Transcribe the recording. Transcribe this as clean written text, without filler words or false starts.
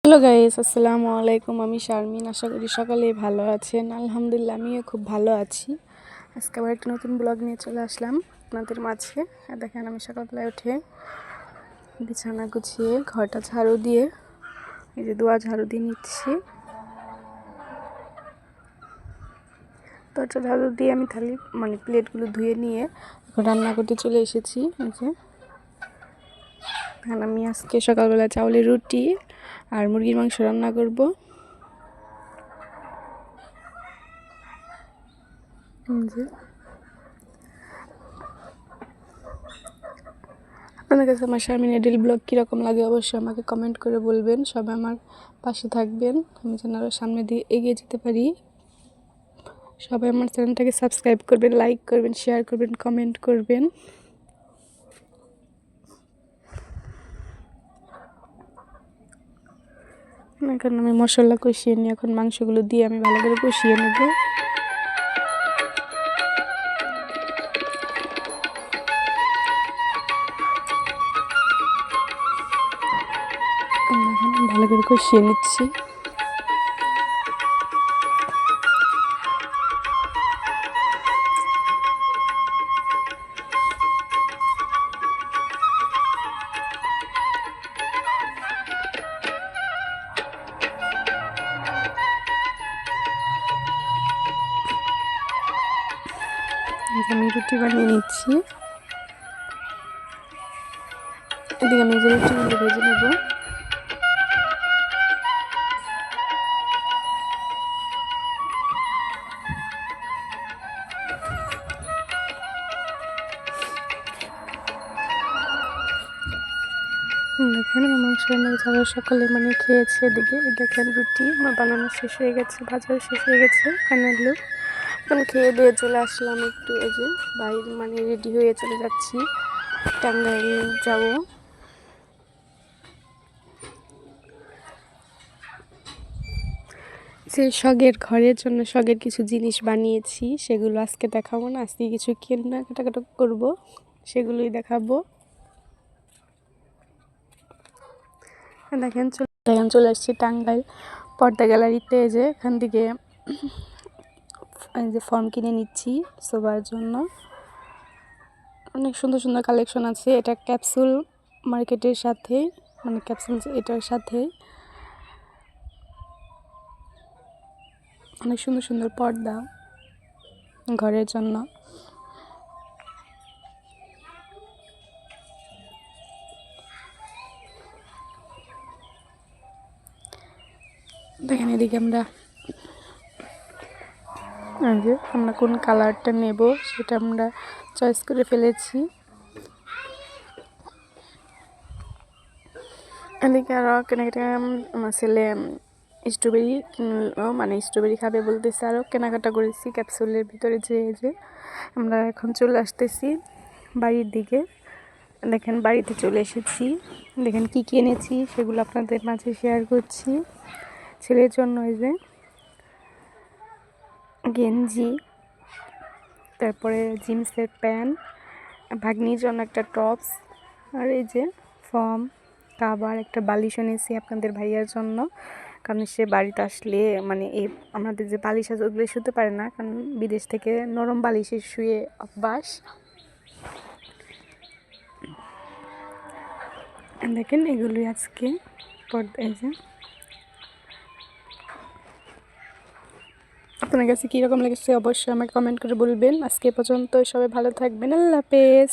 Hello guys, আসসালামু আলাইকুম। আমি শারমিন। আশা করি সকলেই ভালো আছেন। আলহামদুলিল্লাহ, আমিও খুব ভালো আছি। আজকে আবার একটা নতুন ব্লগ নিয়ে চলে আসলাম আপনাদের মাঝে। দেখেন, আমি সকালবেলায় উঠে বিছানা গুছিয়ে ঘরটা ঝাড়ু দিয়ে এই যে দুয়ার ঝাড়ু দিয়ে নিচ্ছি। দরজা ঝাড়ু দিয়ে আমি প্লেটগুলো ধুয়ে নিয়ে এখন রান্না করতে চলে এসেছি। এই যে আমি আজকে সকালবেলা চাউলের রুটি আর মুরগির মাংস রান্না করব। আপনাদের কাছে আমার শারমিনের ডেইলি ব্লগ কীরকম লাগে অবশ্যই আমাকে কমেন্ট করে বলবেন। সবাই আমার পাশে থাকবেন, আমি যেন আরও সামনে দিয়ে এগিয়ে যেতে পারি। সবাই আমার চ্যানেলটাকে সাবস্ক্রাইব করবেন, লাইক করবেন, শেয়ার করবেন, কমেন্ট করবেন। এখন আমি মশলা কষিয়ে নিই। এখন মাংসগুলো দিয়ে আমি ভালো করে কষিয়ে নেব। ভালো করে কষিয়ে নিচ্ছি। আমি রুটি বানিয়ে নিচ্ছি। এদিকে আমি যে রুটিগুলো ভেজে নেব। দেখেন, আমার মাংস রান্না যারা সকলে খেয়েছে। এদিকে দেখেন, রুটি আমার বানানো শেষ হয়ে গেছে, ভাজাও শেষ হয়ে গেছে। ফাইনালি এখন খেয়ে দিয়ে চলে আসলাম একটু এই যে বাইরে রেডি হয়ে চলে যাচ্ছি, টাঙ্গাইল যাব। যে শখের ঘরের জন্য শখের কিছু জিনিস বানিয়েছি, সেগুলো আজকে দেখাবো না। আজকে কিছু কেনাকাটা করবো, সেগুলোই দেখাবো। দেখেন চলে আসছি টাঙ্গাইল পর্দা গ্যালারিতে। যে এখান থেকে এই যে ফর্ম কিনে নিচ্ছি সবার জন্য। অনেক সুন্দর সুন্দর কালেকশন আছে। এটা ক্যাপসুল মার্কেটের সাথে, ক্যাপসুল এটার সাথে অনেক সুন্দর সুন্দর পর্দা ঘরের জন্য। দেখেন, এদিকে আমরা কোন কালারটা নেব সেটা আমরা চয়েস করে ফেলেছি। এদিকে আরও কেনাকাটা, আমার ছেলে স্ট্রবেরি কিনলো, স্ট্রবেরি খাবে বলতেছে। আরও কেনাকাটা করেছি ক্যাপসুলের ভিতরে। যে আমরা এখন চলে আসতেছি বাড়ির দিকে। দেখেন, বাড়িতে চলে এসেছি। দেখেন কি কিনেছি সেগুলো আপনাদের মাঝে শেয়ার করছি। ছেলের জন্য এই যে গেঞ্জি, তারপরে জিন্সের প্যান্ট, ভাগ্নির জন্য একটা টপস, আর এই যে ফর্ম, কাবার, একটা বালিশ এনেছি আপনাদের ভাইয়ার জন্য। কারণ সে বাড়িতে আসলে এই আমাদের যে বালিশ আছে ওগুলো শুতে পারে না, কারণ বিদেশ থেকে নরম বালিশে শুয়ে অভ্যাস। দেখেন, এগুলোই আজকে এই যে। আপনার কাছে কীরকম লেগেছে অবশ্যই আমাকে কমেন্ট করে বলবেন। আজকে পর্যন্ত সবাই ভালো থাকবেন। আল্লাহ হাফেজ।